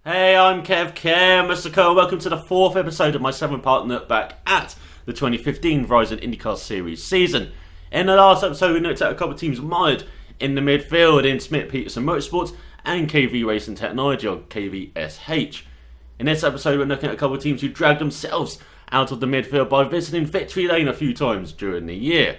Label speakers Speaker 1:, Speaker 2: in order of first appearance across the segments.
Speaker 1: Hey, I'm Mr. Cole. Welcome to the 4th episode of my 7-part look back at the 2015 Verizon IndyCar Series season. In the last episode, we looked at a couple of teams mired in the midfield in Smith Peterson Motorsports and KV Racing Technology, or KVSH. In this episode, we're looking at a couple of teams who dragged themselves out of the midfield by visiting victory lane a few times during the year.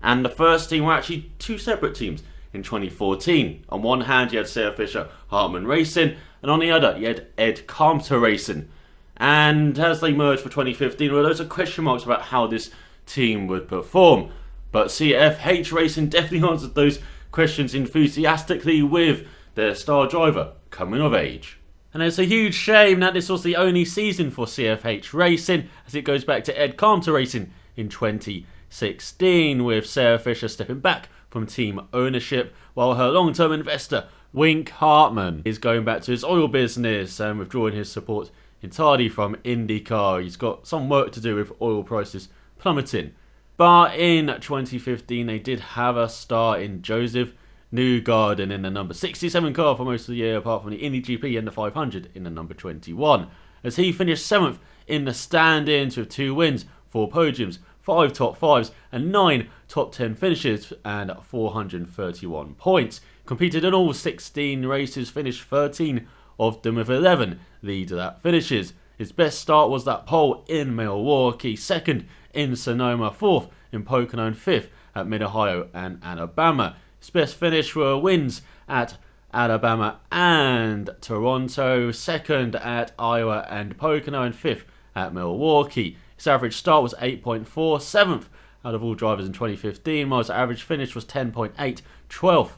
Speaker 1: And the first team were actually two separate teams in 2014. On one hand, you had CFH Hartman Racing, and on the other, you had Ed Carpenter Racing. And as they merged for 2015, there were loads of question marks about how this team would perform. But CFH Racing definitely answered those questions enthusiastically with their star driver coming of age. And it's a huge shame that this was the only season for CFH Racing, as it goes back to Ed Carpenter Racing in 2016, with Sarah Fisher stepping back from team ownership, while her long-term investor Wink Hartman is going back to his oil business and withdrawing his support entirely from IndyCar. He's got some work to do with oil prices plummeting. But in 2015, they did have a star in Joseph Newgarden in the number 67 car for most of the year, apart from the Indy GP and the 500 in the number 21, as he finished 7th in the standings with 2 wins, 4 podiums, 5 top 5s and 9 top 10 finishes and 431 points. Competed in all 16 races, finished 13 of them with 11 lead-lap finishes. His best start was that pole in Milwaukee, 2nd in Sonoma, 4th in Pocono and 5th at Mid-Ohio and Alabama. His best finish were wins at Alabama and Toronto, 2nd at Iowa and Pocono and 5th at Milwaukee. His average start was 8.4, 7th out of all drivers in 2015, while his average finish was 10.8, 12th.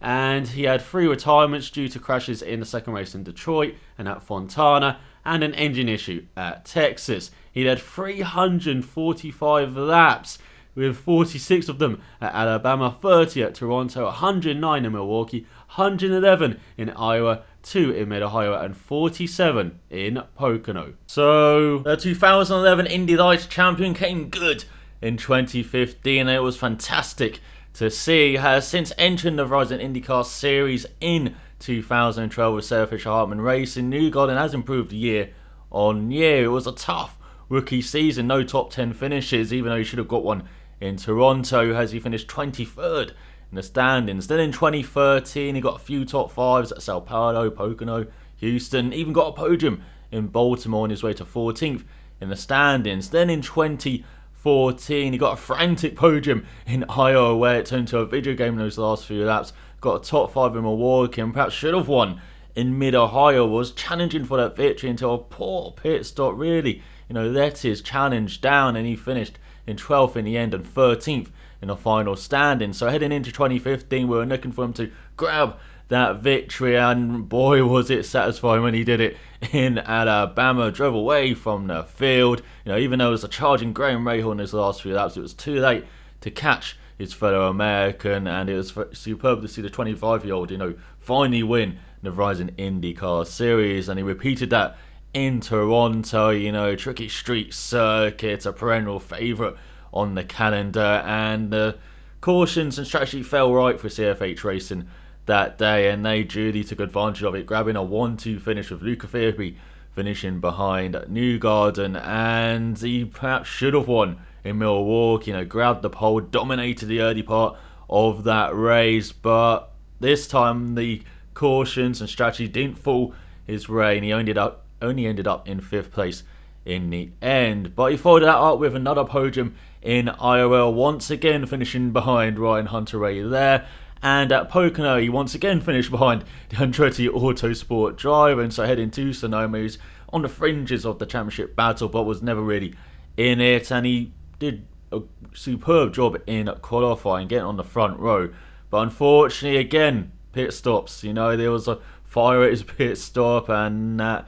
Speaker 1: And he had 3 retirements due to crashes in the second race in Detroit and at Fontana, and an engine issue at Texas. He had 345 laps, with 46 of them at Alabama, 30 at Toronto, 109 in Milwaukee, 111 in Iowa, 2 in Mid-Ohio, and 47 in Pocono. So, the 2011 Indy Lights champion came good in 2015, and it was fantastic to see. Has since entering the Verizon IndyCar Series in 2012 with Sarah Fisher Hartman Racing, Newgarden has improved year on year. It was a tough rookie season, no top 10 finishes, even though he should have got one in Toronto, as he finished 23rd in the standings. Then in 2013, he got a few top 5s at Sao Paulo, Pocono, Houston, even got a podium in Baltimore on his way to 14th in the standings. Then in 2014, he got a frantic podium in Iowa, where it turned to a video game in those last few laps. Got a top 5 in Milwaukee, and perhaps should have won in Mid-Ohio. Was challenging for that victory until a poor pit stop really, let his challenge down, and he finished in 12th in the end and 13th in the final standing. So heading into 2015, we were looking for him to grab that victory, and boy was it satisfying when he did it in Alabama. Drove away from the field, even though it was a charging Graham Rahal in his last few laps, it was too late to catch his fellow American, and it was superb to see the 25-year-old, finally win the Verizon IndyCar Series, and he repeated that in Toronto, tricky street circuit, a perennial favourite on the calendar, and the cautions and strategy fell right for CFH Racing that day, and they duly took advantage of it, grabbing a 1-2 finish with Luca Firby finishing behind Newgarden, and he perhaps should have won in Milwaukee, grabbed the pole, dominated the early part of that race, but this time the cautions and strategy didn't fall his way, and he only ended up in 5th place in the end. But he followed that up with another podium in Iowa, once again finishing behind Ryan Hunter-Reay there, and at Pocono he once again finished behind the Andretti Autosport driver, and so heading to Sonoma, he's on the fringes of the championship battle but was never really in it, and he did a superb job in qualifying, getting on the front row. But unfortunately, again, pit stops. There was a fire at his pit stop, and that,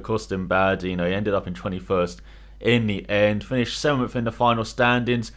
Speaker 1: cost him bad. He ended up in 21st in the end. Finished 7th in the final standings.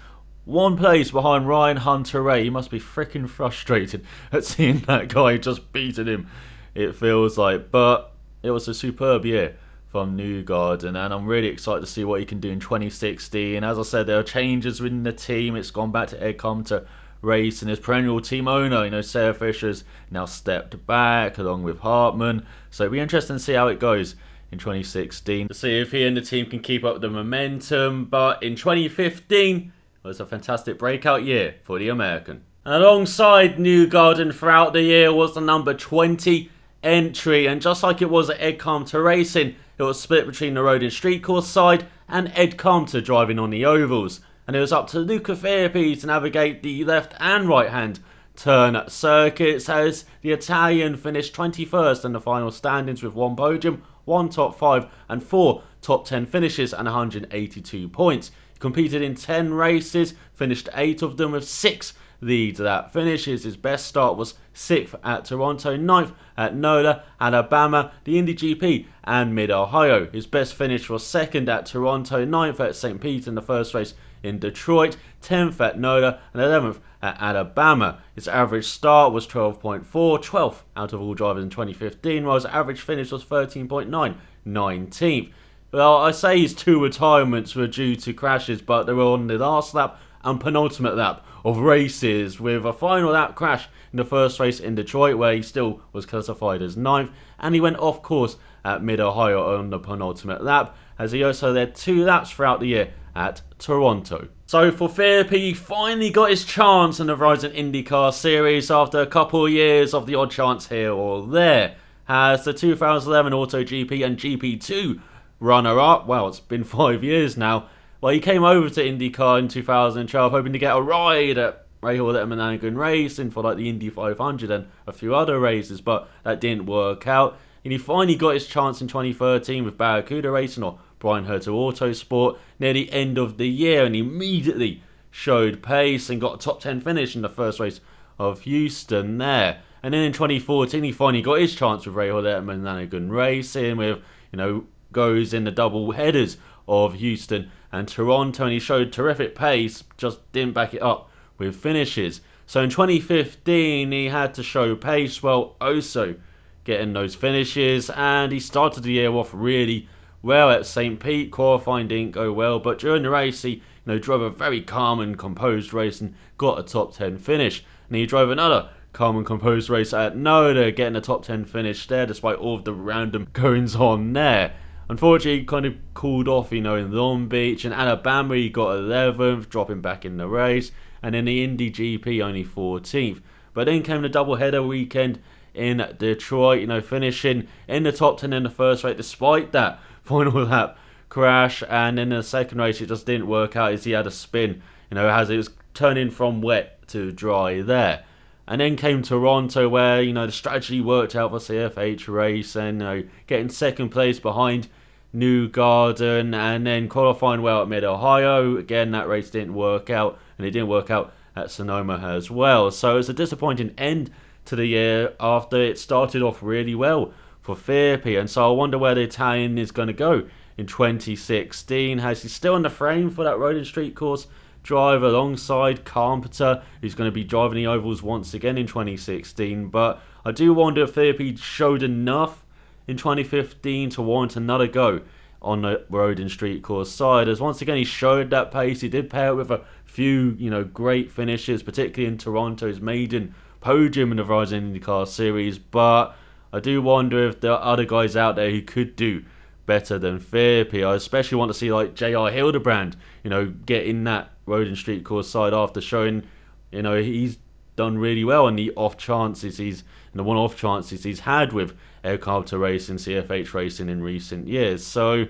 Speaker 1: 1 place behind Ryan Hunter-Reay. He must be freaking frustrated at seeing that guy just beating him, it feels like. But it was a superb year from Newgarden, and I'm really excited to see what he can do in 2016. As I said, there are changes within the team. It's gone back to Ed Carpenter Racing, his perennial team owner. CFH has now stepped back along with Hartman. So it'll be interesting to see how it goes in 2016. To see if he and the team can keep up the momentum. But in 2015, it was a fantastic breakout year for the American. And alongside Newgarden throughout the year was the number 20 entry. And just like it was at Ed Carpenter Racing, it was split between the road and street course side and Ed Carpenter driving on the ovals. And it was up to Luca Fairby to navigate the left and right hand turn circuits, as the Italian finished 21st in the final standings with 1 podium, 1 top 5 and 4 top 10 finishes and 182 points. He competed in 10 races, finished 8 of them with 6 leads that finishes. His best start was 6th at Toronto, 9th at NOLA, Alabama, the Indy GP and Mid-Ohio. His best finish was 2nd at Toronto, 9th at St. Pete in the first race in Detroit, 10th at NOLA and 11th at Alabama. His average start was 12.4, 12th out of all drivers in 2015, while his average finish was 13.9, 19th. Well, I say his 2 retirements were due to crashes, but they were on the last lap and penultimate lap of races, with a final lap crash in the first race in Detroit where he still was classified as 9th, and he went off course at Mid-Ohio on the penultimate lap, as he also led 2 laps throughout the year at Toronto. So for Fairby, he finally got his chance in the Verizon IndyCar Series after a couple of years of the odd chance here or there, as the 2011 AutoGP and GP2 runner-up. Well, it's been 5 years now. Well, he came over to IndyCar in 2012 hoping to get a ride at Rahal Letterman Lanigan Racing for like the Indy 500 and a few other races, but that didn't work out. And he finally got his chance in 2013 with Barracuda Racing, or Brian Herter Autosport, near the end of the year, and he immediately showed pace and got a top 10 finish in the first race of Houston there. And then in 2014, he finally got his chance with Rahal Letterman Lanigan Racing, with, goes in the double headers of Houston and Toronto, and he showed terrific pace, just didn't back it up with finishes. So in 2015, he had to show pace, well, also getting those finishes, and he started the year off really well at St. Pete. Qualifying didn't go well, but during the race, he drove a very calm and composed race and got a top 10 finish. And he drove another calm and composed race at NOLA, getting a top 10 finish there, despite all of the random goings on there. Unfortunately, he kind of cooled off, in Long Beach. In Alabama, he got 11th, dropping back in the race. And in the Indy GP, only 14th. But then came the doubleheader weekend in Detroit, finishing in the top 10 in the first race, despite that final lap crash. And in the second race, it just didn't work out, as he had a spin, as it was turning from wet to dry there. And then came Toronto, where, the strategy worked out for CFH race, and, getting second place behind Newgarden, and then qualifying well at Mid-Ohio. Again, that race didn't work out, and it didn't work out at Sonoma as well. So it's a disappointing end to the year after it started off really well for Fairby. And so I wonder where the Italian is going to go in 2016. Has he still in the frame for that road and street course drive alongside Carpenter, who's going to be driving the ovals once again in 2016? But I do wonder if Fairby showed enough in 2015 to warrant another go on the road and street course side, as once again he showed that pace. He did pair it with a few great finishes, particularly in Toronto's maiden podium in the Verizon IndyCar Series. But I do wonder if there are other guys out there who could do better than Fairby. I especially want to see like J.R. Hildebrand, get in that road and street course side after showing, he's done really well in the one-off chances he's had with Ed Carpenter Racing, CFH Racing in recent years. So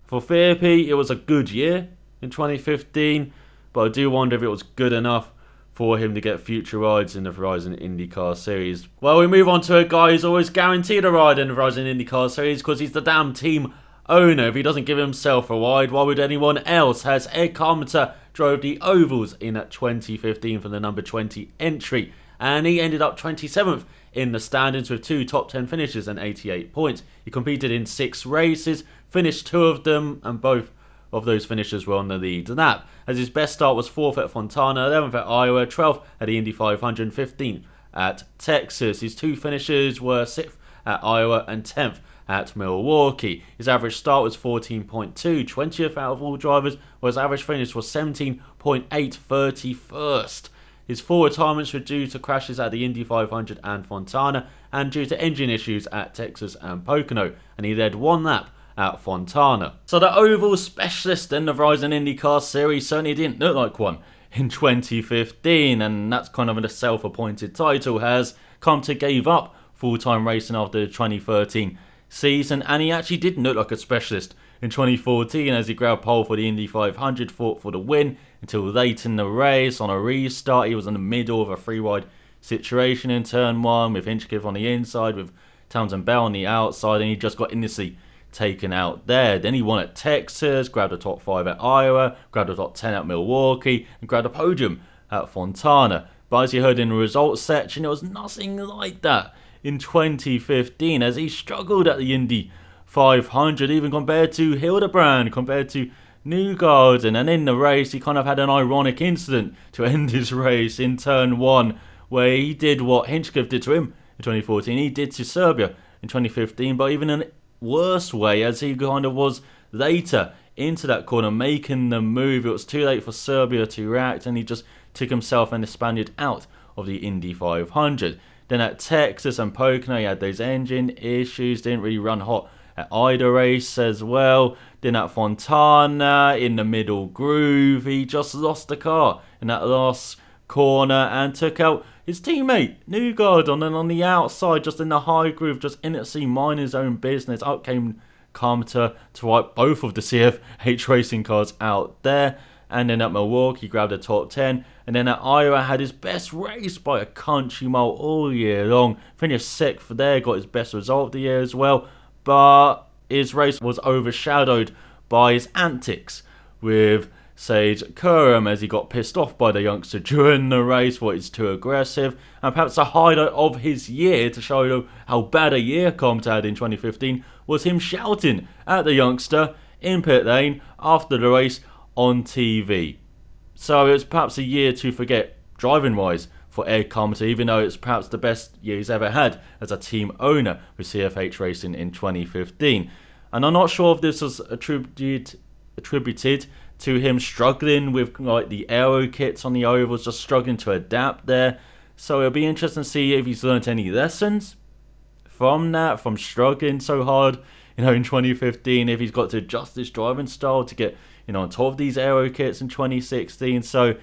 Speaker 1: for Fairby, it was a good year in 2015, but I do wonder if it was good enough for him to get future rides in the Verizon IndyCar Series. Well, we move on to a guy who's always guaranteed a ride in the Verizon IndyCar Series because he's the damn team owner. If he doesn't give himself a ride, why would anyone else? As Ed Carpenter drove the ovals in 2015 for the number 20 entry, and he ended up 27th in the standings with 2 top 10 finishes and 88 points. He competed in 6 races, finished 2 of them, and both of those finishes were on the lead lap. As his best start was 4th at Fontana, 11th at Iowa, 12th at the Indy 500, 15th at Texas. His 2 finishes were 6th at Iowa and 10th at Milwaukee. His average start was 14.2, 20th out of all drivers, while his average finish was 17.8, 31st. His 4 retirements were due to crashes at the Indy 500 and Fontana, and due to engine issues at Texas and Pocono, and he led 1 lap at Fontana. So the oval specialist in the Verizon IndyCar Series certainly didn't look like one in 2015, and that's kind of a self-appointed title, as Compton gave up full-time racing after the 2013 season, and he actually didn't look like a specialist in 2014 as he grabbed pole for the Indy 500, fought for the win until late in the race. On a restart, he was in the middle of a 3-wide situation in turn 1 with ElusiveKev on the inside, with Townsend Bell on the outside, and he just got innocently taken out there. Then he won at Texas, grabbed a top 5 at Iowa, grabbed a top 10 at Milwaukee, and grabbed a podium at Fontana. But as you heard in the results section, it was nothing like that in 2015 as he struggled at the Indy 500, even compared to Hildebrand, compared to Newgarden. And in the race, he kind of had an ironic incident to end his race in turn 1, where he did what ElusiveKev did to him in 2014, he did to Serbia in 2015, but even in a worse way, as he kind of was later into that corner making the move. It was too late for Serbia to react, and he just took himself and the Spaniard out of the Indy 500. Then at Texas and Pocono, he had those engine issues, didn't really run hot at either race as well. Then at Fontana, in the middle groove, he just lost the car in that last corner and took out his teammate Newgarden. And on the outside, just in the high groove, just innocently minding his own business, up came Compton to wipe both of the CFH racing cars out there. And then at Milwaukee, he grabbed a top 10. And then at Iowa, had his best race by a country mile all year long. Finished 6th there, got his best result of the year as well. But his race was overshadowed by his antics with Sage Curran, as he got pissed off by the youngster during the race, thought he's too aggressive. And perhaps the highlight of his year, to show you how bad a year Compton had in 2015, was him shouting at the youngster in pit lane after the race on TV. So it was perhaps a year to forget driving-wise for Ed Compton, even though it's perhaps the best year he's ever had as a team owner with CFH Racing in 2015. And I'm not sure if this was attributed to him struggling with like the aero kits on the ovals, just struggling to adapt there. So it'll be interesting to see if he's learnt any lessons from that, from struggling so hard, in 2015, if he's got to adjust his driving style to get, on top of these aero kits in 2016. So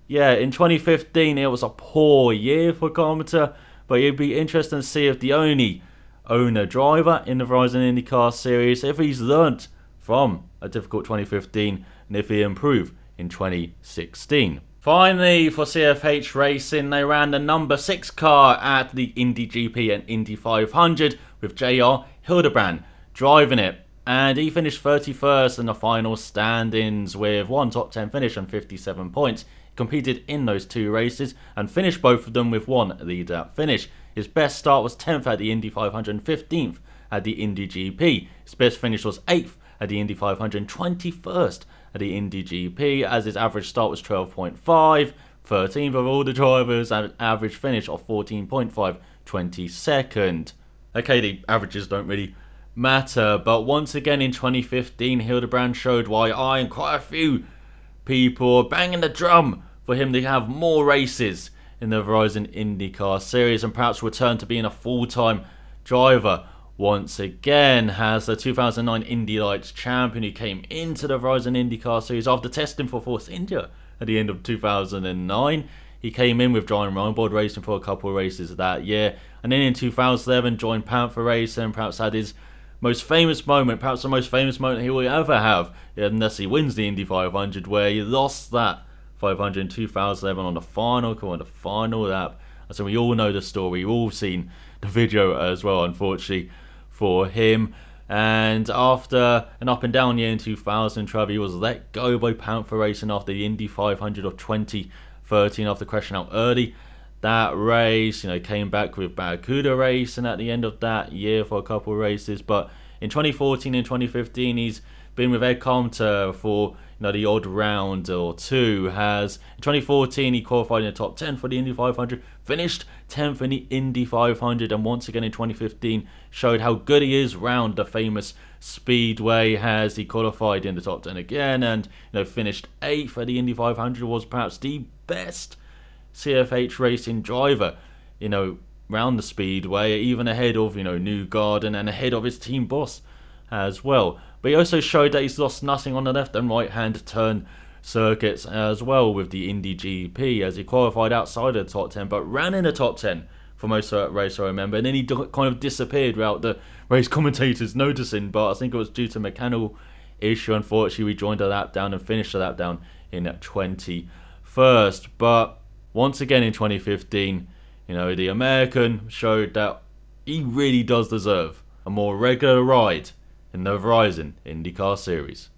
Speaker 1: yeah, in 2015, it was a poor year for Compton, but it'd be interesting to see if the only owner driver in the Verizon IndyCar Series, if he's learnt from a difficult 2015 and if he improved in 2016. Finally, for CFH Racing, they ran the number 6 car at the Indy GP and Indy 500 with JR Hildebrand driving it. And he finished 31st in the final standings with 1 top 10 finish and 57 points. He competed in those 2 races and finished both of them with 1 lead-out finish. His best start was 10th at the Indy 500 and 15th at the Indy GP. His best finish was 8th at the Indy 500 and 21st at the Indy GP, as his average start was 12.5, 13th of all the drivers, and an average finish of 14.5, 22nd. Okay, the averages don't really matter, but once again in 2015, Hildebrand showed why I and quite a few people are banging the drum for him to have more races in the Verizon IndyCar Series and perhaps return to being a full-time driver once again. Has the 2009 Indy Lights champion who came into the Verizon IndyCar Series after testing for Force India at the end of 2009. He came in with Giant Roundboard Racing for a couple of races that year, and then in 2011 joined Panther Racing and perhaps had his most famous moment, perhaps the most famous moment he will ever have, unless he wins the Indy 500, where he lost that 500 in 2011 on the final call, on the final lap. So we all know the story, we've all seen the video as well, unfortunately for him. And after an up and down year in 2012, he was let go by Panther Racing after the Indy 500 of 2013 after crashing out early that race. Came back with Barracuda Racing at the end of that year for a couple of races. But in 2014 and 2015, he's been with Ed Compton for the odd round or two. Has in 2014 he qualified in the top 10 for the Indy 500, finished 10th in the Indy 500, and once again in 2015 showed how good he is round the famous Speedway. Has he qualified in the top 10 again and finished 8th at the Indy 500, was perhaps the best
Speaker 2: CFH Racing driver, round the speedway, even ahead of, New Garden and ahead of his team boss as well. But he also showed that he's lost nothing on the left and right hand turn circuits as well with the Indy GP, as he qualified outside of the top 10 but ran in the top 10 for most of that race, I remember, and then he kind of disappeared without the race commentators noticing. But I think it was due to mechanical issue. Unfortunately, we joined a lap down and finished a lap down in 21st. But once again in 2015, the American showed that he really does deserve a more regular ride in the Verizon IndyCar Series.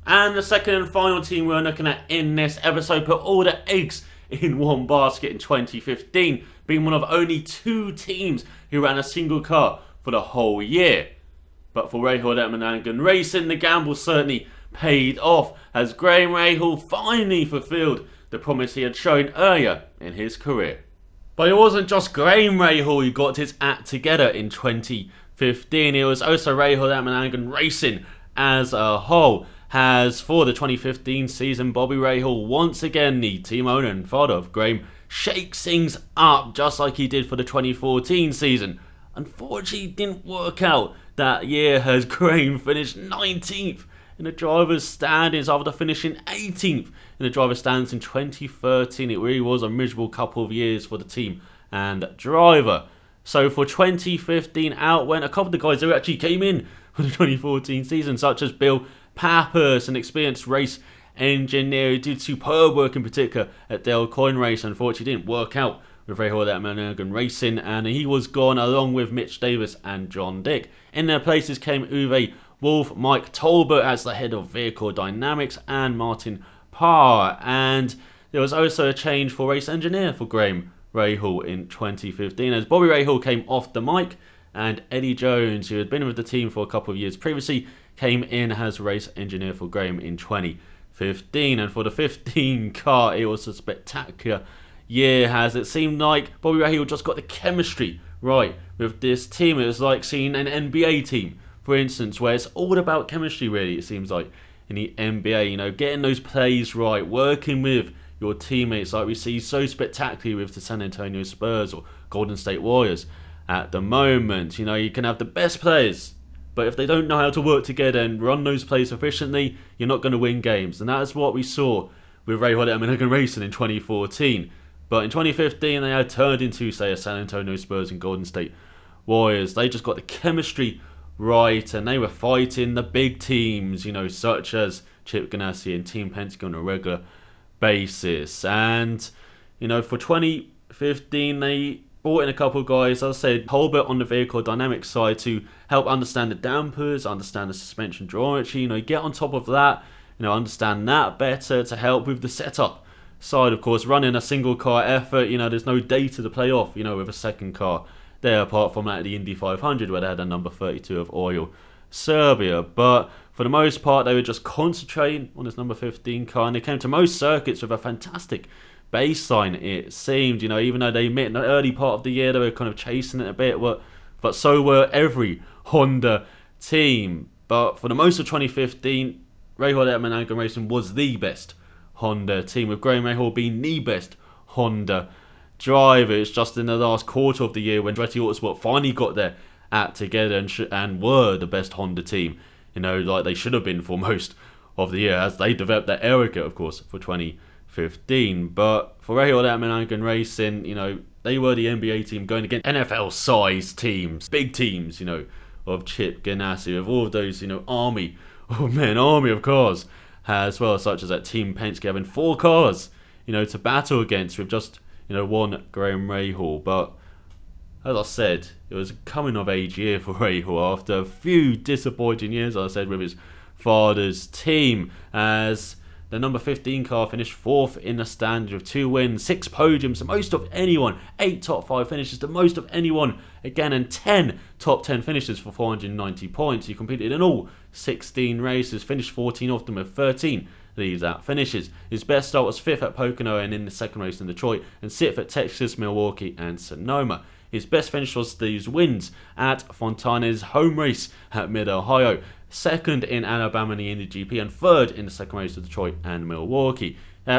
Speaker 1: And the second and final team we're looking at in this episode put all the eggs in one basket in 2015, being one of only 2 teams who ran a single car for the whole year. But for Rahal Letterman Lanigan Racing, the gamble certainly paid off, as Graham Rahal finally fulfilled the promise he had shown earlier in his career. But it wasn't just Graham Rahal who got his act together in 2015, it was also Rahal Letterman Lanigan Racing as a whole. As for the 2015 season, Bobby Rahal, once again the team owner and father of Graham, shakes things up just like he did for the 2014 season. Unfortunately, it didn't work out that year, as Graham finished 19th in the driver's standings after finishing 18th in the driver's standings in 2013. It really was a miserable couple of years for the team and driver. So for 2015, out went a couple of the guys who actually came in for the 2014 season, such as Bill Pappas, an experienced race engineer who did superb work in particular at Dale Coyne Race. Unfortunately, didn't work out with Rahal Letterman Lanigan Racing, and he was gone along with Mitch Davis and John Dick. In their places came Uwe Wolf, Mike Tolbert as the head of vehicle dynamics, and Martin Parr. And there was also a change for race engineer for Graham Rahal in 2015, as Bobby Rahal came off the mic, and Eddie Jones, who had been with the team for a couple of years previously, came in as race engineer for Graham in 2015. And for the 15 car, it was a spectacular year, as it seemed like Bobby Rahal just got the chemistry right with this team. It was like seeing an NBA team, for instance, where it's all about chemistry, really, it seems like, in the NBA, getting those plays right, working with your teammates like we see so spectacularly with the San Antonio Spurs or Golden State Warriors at the moment. You can have the best players, but if they don't know how to work together and run those plays efficiently, you're not going to win games. And that's what we saw with Rahal Letterman Lanigan Racing in 2014. But in 2015, they had turned into, say, a San Antonio Spurs and Golden State Warriors. They just got the chemistry right, and they were fighting the big teams, such as Chip Ganassi and Team Penske on a regular basis. And, for 2015, they brought in a couple of guys, as I said, Holbert on the vehicle dynamics side to help understand the dampers, understand the suspension geometry, get on top of that, understand that better to help with the setup side. Of course, running a single car effort, there's no data to play off, with a second car there, apart from the Indy 500 where they had a number 32 of Oil Serbia. But for the most part, they were just concentrating on this number 15 car, and they came to most circuits with a fantastic baseline, it seemed. Even though they admit in the early part of the year they were kind of chasing it a bit, but so were every Honda team. But for the most of 2015, Rahal Letterman Lanigan Racing was the best Honda team, with Graham Rahal being the best Honda driver. It's just in the last quarter of the year when Andretti Autosport finally got their act together and were the best Honda team, like they should have been for most of the year, as they developed their Erica, of course, for 2015. But for Rahal Letterman Lanigan Racing, they were the NBA team going against NFL-sized teams, big teams, of Chip Ganassi, of all of those, army of cars as well, such as that Team Penske having 4 cars, to battle against, with just, one Graham Rahal. But as I said, it was a coming of age year for Rahal after a few disappointing years, as I said, with his father's team, as the number 15 car finished 4th in the standings with 2 wins, 6 podiums, the most of anyone, 8 top 5 finishes, the most of anyone again, and 10 top 10 finishes for 490 points. He competed in all 16 races, finished 14 of them with 13 leaves out finishes. His best start was 5th at Pocono and in the second race in Detroit, and 6th at Texas, Milwaukee and Sonoma. His best finish was these wins at Fontana's home race at Mid-Ohio, 2nd in Alabama in the Indy GP, and 3rd in the second race of Detroit and Milwaukee.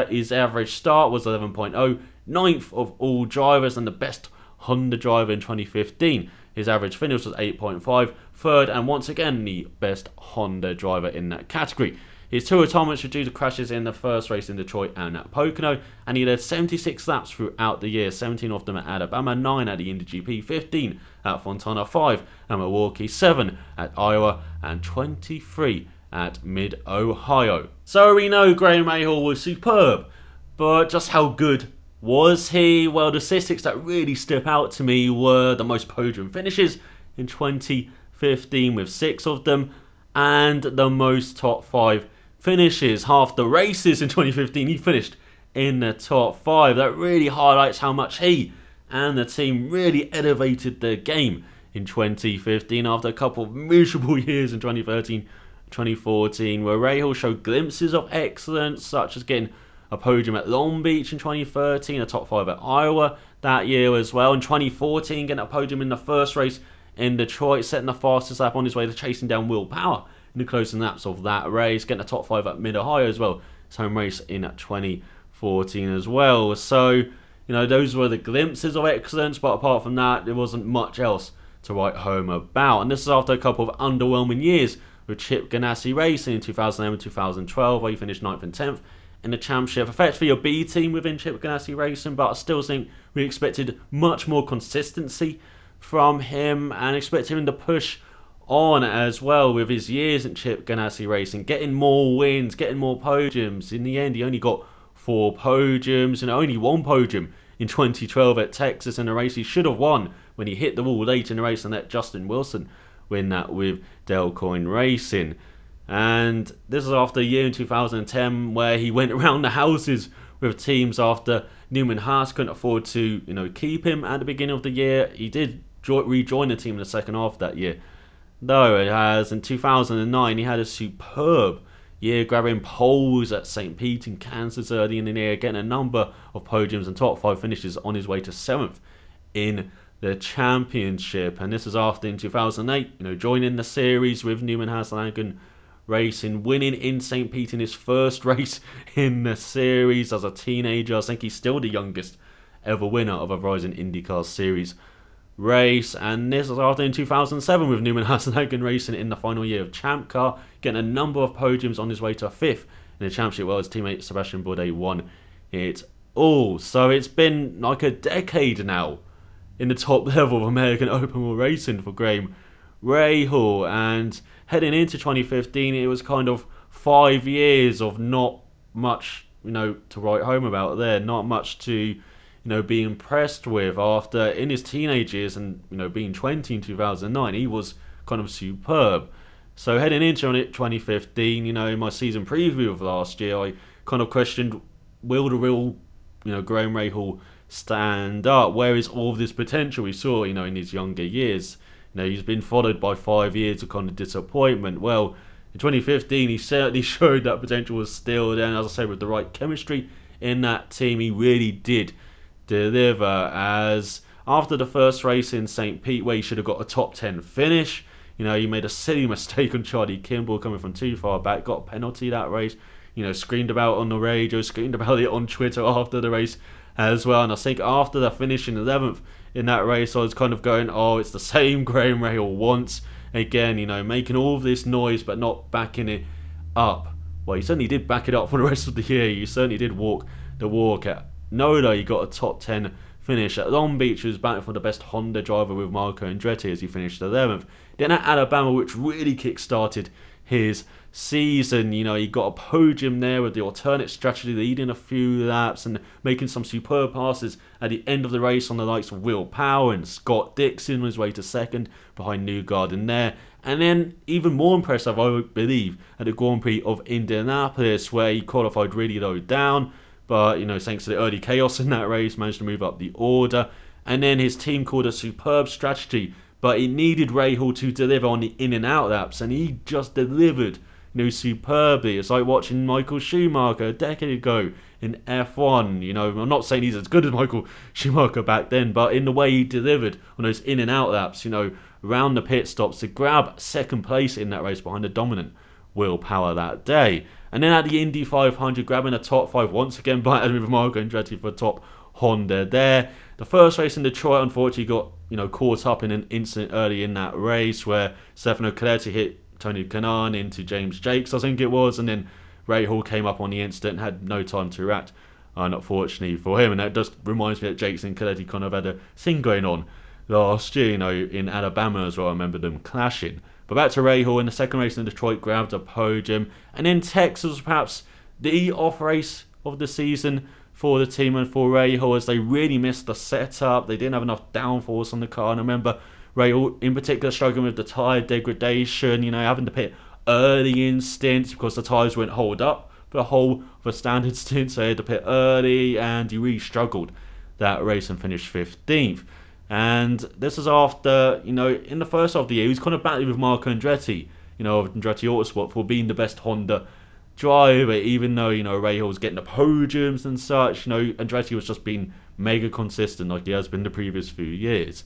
Speaker 1: His average start was 11.0, 9th of all drivers and the best Honda driver in 2015. His average finish was 8.5, third and once again the best Honda driver in that category. His two retirements were due to crashes in the first race in Detroit and at Pocono, and he led 76 laps throughout the year, 17 of them at Alabama, 9 at the Indy GP, 15 at Fontana, 5 at Milwaukee, 7 at Iowa, and 23 at Mid-Ohio. So we know Graham Rahal was superb, but just how good was he? Well, the statistics that really step out to me were the most podium finishes in 2015 with 6 of them, and the most top 5 finishes. Half the races in 2015 he finished in the top 5. That really highlights how much he and the team really elevated the game in 2015 after a couple of miserable years in 2013, 2014, where Rahal showed glimpses of excellence, such as getting a podium at Long Beach in 2013, a top 5 at Iowa that year as well. In 2014, getting a podium in the first race in Detroit, setting the fastest lap on his way to chasing down Will Power in the closing laps of that race, getting a top 5 at Mid-Ohio as well, his home race in 2014 as well. So, those were the glimpses of excellence, but apart from that, there wasn't much else to write home about. And this is after a couple of underwhelming years with Chip Ganassi Racing in 2011 and 2012, where he finished 9th and 10th in the championship. Effectively a B team within Chip Ganassi Racing, but I still think we expected much more consistency from him and expect him to push on as well with his years in Chip Ganassi Racing, getting more wins, getting more podiums. In the end, he only got 4 podiums and only 1 podium in 2012 at Texas in a race he should have won when he hit the wall late in the race and let Justin Wilson win that with Delcoin Racing. And this is after a year in 2010 where he went around the houses with teams after Newman Haas couldn't afford to keep him at the beginning of the year. He did rejoin the team in the second half of that year, though. It has in 2009 he had a superb year, grabbing poles at St. Pete in Kansas early in the year, getting a number of podiums and top 5 finishes on his way to 7th in the championship. And this is after in 2008 joining the series with Newman Haas Lanigan Racing, winning in St. Pete in his first race in the series as a teenager. I think he's still the youngest ever winner of a Verizon IndyCar Series race. And this was after in 2007 with Newman Haas Lanigan Racing in the final year of Champ Car, getting a number of podiums on his way to 5th in the championship, while his teammate Sebastian Bourdais won it all. So it's been like a decade now in the top level of American open wheel racing for Graham Rahal, and heading into 2015 it was kind of 5 years of not much to write home about there, not much to be impressed with. After in his teenage years and being 20 in 2009 he was kind of superb. So heading into 2015, in my season preview of last year I kind of questioned, will the real Graham Rahal stand up? Where is all of this potential we saw in his younger years? He's been followed by 5 years of kind of disappointment. Well, in 2015, he certainly showed that potential was still there. And as I said, with the right chemistry in that team, he really did deliver. As after the first race in St. Pete, where he should have got a top 10 finish, he made a silly mistake on Charlie Kimball coming from too far back, got a penalty that race, screamed about on the radio, screamed about it on Twitter after the race as well. And I think after the finish in 11th in that race, I was kind of going, oh, it's the same Graham Rahal once again, making all of this noise but not backing it up. Well, he certainly did back it up for the rest of the year. He certainly did walk the walk. At NOLA, he got a top 10 finish. At Long Beach, he was battling for the best Honda driver with Marco Andretti as he finished 11th. Then at Alabama, which really kick-started his season, he got a podium there with the alternate strategy, leading a few laps and making some superb passes at the end of the race on the likes of Will Power and Scott Dixon on his way to 2nd behind Newgarden there. And then even more impressive, I would believe, at the Grand Prix of Indianapolis, where he qualified really low down, but thanks to the early chaos in that race, managed to move up the order. And then his team called a superb strategy, but it needed Rahal to deliver on the in and out laps, and he just delivered superbly. It's like watching Michael Schumacher a decade ago in F1. I'm not saying he's as good as Michael Schumacher back then, but in the way he delivered on those in and out laps, around the pit stops to grab 2nd place in that race behind the dominant Will Power that day. And then at the Indy 500, grabbing a top 5 once again, battling with Marco Andretti for top
Speaker 2: Honda there. The first race in Detroit, unfortunately, got caught up in an incident early in that race where Stefano Colletti hit Tony Kanaan into James Jakes, I think it was, and then Rahal came up on the incident and had no time to react, unfortunately for him. And that just reminds me that Jakes and Colletti kind of had a thing going on last year, in Alabama as well. I remember them clashing. But back to Rahal in the second race in Detroit, grabbed a podium. And in Texas, perhaps the off race of the season for the team and for Rahal, as they really missed the setup. They didn't have enough downforce on the car. And I remember Rahal in particular struggling with the tyre degradation, having to pit early in stints because the tyres wouldn't hold up for the whole of a standard stint. So he had to pit early, and he really struggled that race and finished 15th. And this is after, in the first half of the year, he was kind of battling with Marco Andretti, of Andretti Autosport, for being the best Honda driver, even though, Rahal was getting the podiums and such. Andretti was just being mega consistent like he has been the previous few years.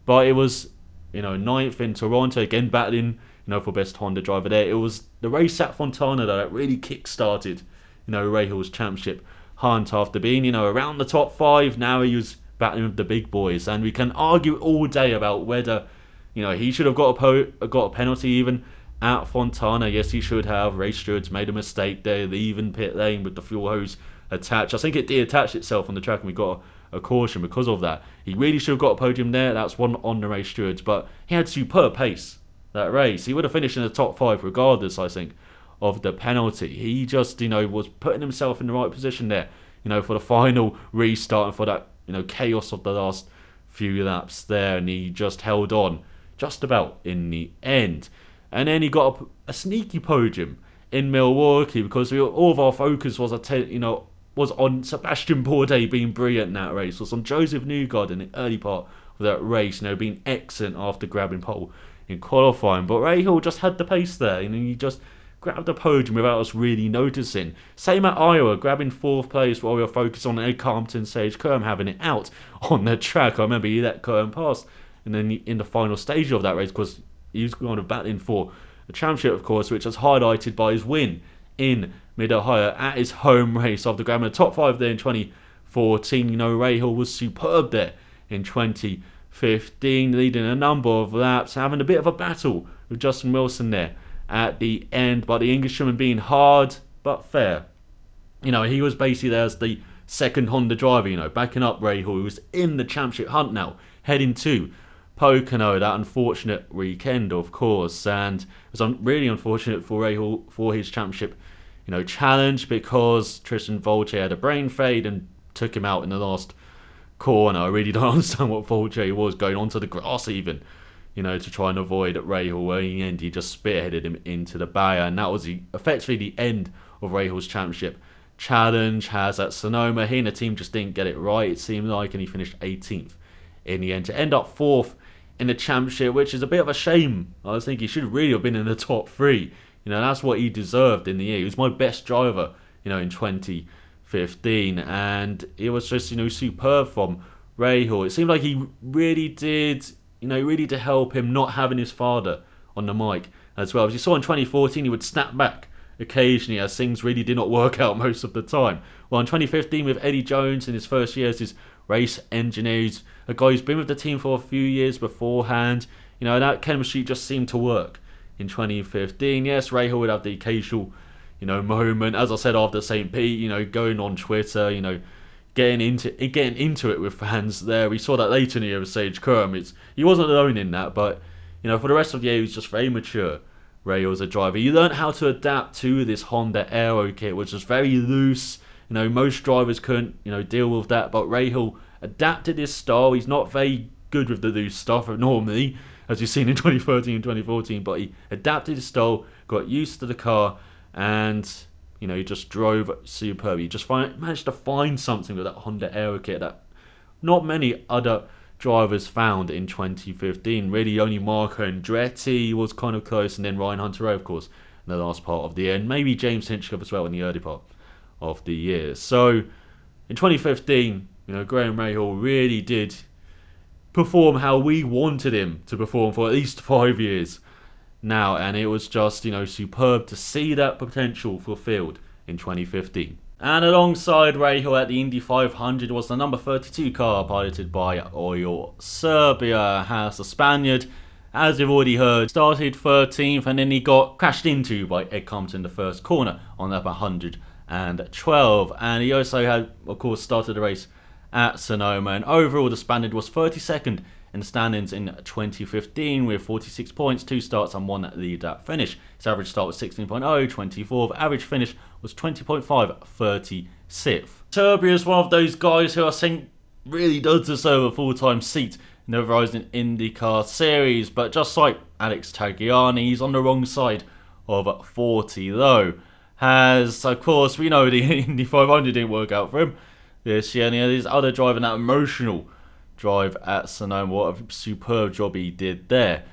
Speaker 2: But it was, ninth in Toronto, again battling, for best Honda driver there. It was the race at Fontana that really kick-started, Rahal's championship hunt after being, around the top 5. Now he was battling with the big boys, and we can argue all day about whether he should have got a penalty even at Fontana. Yes, he should have. Race stewards made a mistake there, leaving pit lane with the fuel hose attached. I think it did attach itself on the track, and we got a caution because of that. He really should have got a podium there. That's one on the race stewards, but he had superb pace that race. He would have finished in the top 5 regardless, I think, of the penalty. He just was putting himself in the right position there, for the final restart and for that chaos of the last few laps there, and he just held on just about in the end. And then he got a sneaky podium in Milwaukee because all of our focus was on Sebastian Bourdais being brilliant in that race, was on Joseph Newgarden in the early part of that race, being excellent after grabbing pole in qualifying. But Rahal just had the pace there, and he just grabbed the podium without us really noticing. Same at Iowa, grabbing 4th place while we were focused on Ed Compton, Sage Kerm having it out on the track. I remember he let Kerm pass, and then in the final stage of that race, because he was kind of battling for the championship, of course, which was highlighted by his win in Mid-Ohio at his home race after grabbing the top 5 there in 2014. Rahal was superb there in 2015, leading a number of laps, having a bit of a battle with Justin Wilson there at the end, but the Englishman being hard but fair. He was basically there as the second Honda driver, backing up Rahal, who was in the championship hunt now, heading to Pocono, that unfortunate weekend, of course. And it was really unfortunate for Rahal for his championship, challenge, because Tristan Volche had a brain fade and took him out in the last corner. I really don't understand what Volche was going onto the grass even, to try and avoid Rahal, where in the end he just spearheaded him into the barrier, and that was effectively the end of Rahal's championship challenge. As at Sonoma, he and the team just didn't get it right, it seemed like, and he finished 18th in the end to end up 4th in the championship, which is a bit of a shame. I think he should really have been in the top 3. That's what he deserved in the year. He was my best driver, in 2015, and it was just, superb from Rahal. It seemed like he really did, really to help him not having his father on the mic as well. As you saw in 2014, he would snap back occasionally as things really did not work out most of the time. Well, in 2015 with Eddie Jones in his first year as his race engineer, a guy who's been with the team for a few years beforehand, that chemistry just seemed to work in 2015. Yes, Rahal would have the occasional, moment, as I said, after St. Pete, going on Twitter, getting into it with fans there. We saw that later in the year with Sage Kerm. He wasn't alone in that, but for the rest of the year he was just very mature. Rahal as a driver, he learned how to adapt to this Honda Aero kit, which was very loose. Most drivers couldn't deal with that, but Rahal adapted his style. He's not very good with the loose stuff normally, as you've seen in 2013 and 2014, but he adapted his style, got used to the car, and he just drove superb. He just managed to find something with that Honda Aero kit that not many other drivers found in 2015. Really, only Marco Andretti was kind of close, and then Ryan Hunter-Reay, of course, in the last part of the year, and maybe James Hinchcliffe as well in the early part of the year. So, in 2015, Graham Rahal really did perform how we wanted him to perform for at least 5 years now, and it was just superb to see that potential fulfilled in 2015. And alongside Rahal at the Indy 500 was the number 32 car piloted by Oil Serbia, as the Spaniard, as you've already heard, started 13th and then he got crashed into by Ed Compton in the first corner on lap 112. And he also had, of course, started the race at Sonoma. And overall, the Spaniard was 32nd in the standings in 2015 with 46 points, 2 starts and 1 lead at finish. His average start was 16.0, 24th. Average finish was 20.5, 36th. Serbia is one of those guys who I think really does deserve a full-time seat in the Verizon IndyCar series, but just like Alex Tagliani, he's on the wrong side of 40 though. As, of course, we know the Indy 500 didn't work out for him this year, and he had his other drive and that emotional drive at Sonoma. What a superb job he did there.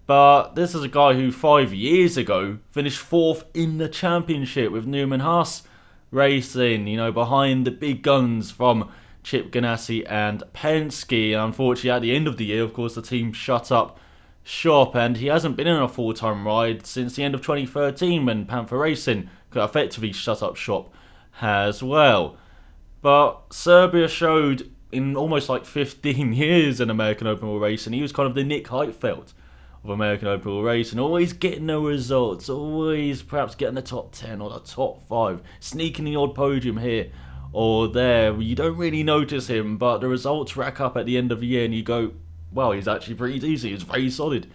Speaker 2: But this is a guy who 5 years ago finished 4th in the championship with Newman Haas racing, behind the big guns from Chip Ganassi and Penske. And unfortunately, at the end of the year, of course, the team shut up shop, and he hasn't been in a full-time ride since the end of 2013 when Panther Racing could effectively shut up shop as well. But Serbia showed in almost like 15 years in American Open Wheel racing, he was kind of the Nick Heidfeld of American Open Wheel racing, always getting the results, always perhaps getting the top 10 or the top 5, sneaking the odd podium here or there. You don't really notice him, but the results rack up at the end of the year and you go, well, he's actually pretty decent. He's very solid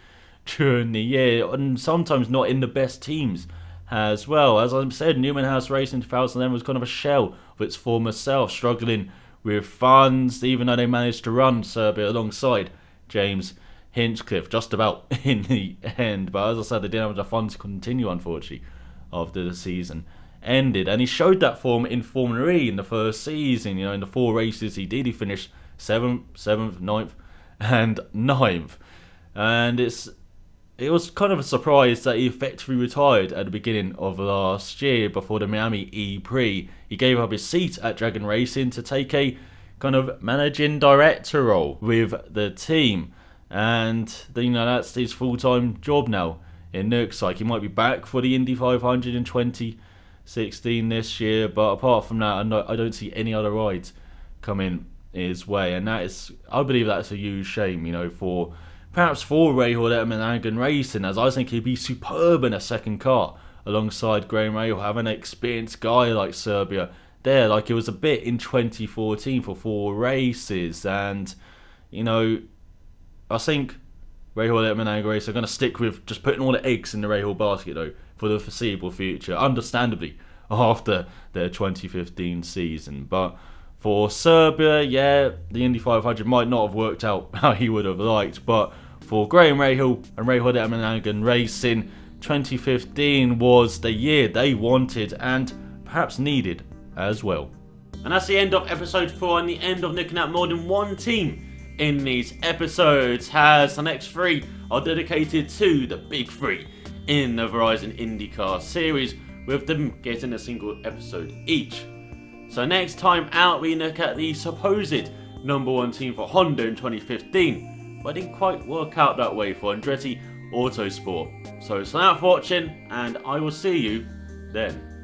Speaker 2: during the year, and sometimes not in the best teams as well. As I said, Newman Haas Racing in 2011 was kind of a shell of its former self, struggling with funds, even though they managed to run Serbia alongside James Hinchcliffe just about in the end. But as I said, they didn't have the funds to continue, unfortunately, after the season ended. And he showed that form in Formula E in the first season. In the 4 races he did, he finished 7th, 9th and 9th. And it was kind of a surprise that he effectively retired at the beginning of last year before the Miami E-Prix. He gave up his seat at Dragon Racing to take a kind of managing director role with the team. And that's his full-time job now. It looks like he might be back for the Indy 500 in 2016 this year, but apart from that, I don't see any other rides coming his way, and I believe that's a huge shame, perhaps for Rahal Letterman Lanigan Racing, as I think he'd be superb in a second car alongside Graham Rahal, having an experienced guy like Serbia there, like it was a bit in 2014 for 4 races. And I think Rahal Letterman Lanigan Racing are going to stick with just putting all the eggs in the Rahal basket though for the foreseeable future, understandably after their 2015 season. But for Serbia, the Indy 500 might not have worked out how he would have liked, but for Graham Rahal and Rahal Letterman Lanigan Racing, 2015 was the year they wanted and perhaps needed as well.
Speaker 1: And that's the end of episode 4 and the end of looking at more than one team in these episodes, as the next 3 are dedicated to the big 3 in the Verizon IndyCar series, with them getting a single episode each. So next time out, we look at the supposed number 1 team for Honda in 2015, but it didn't quite work out that way for Andretti Autosport. So sign out for watching, and I will see you then.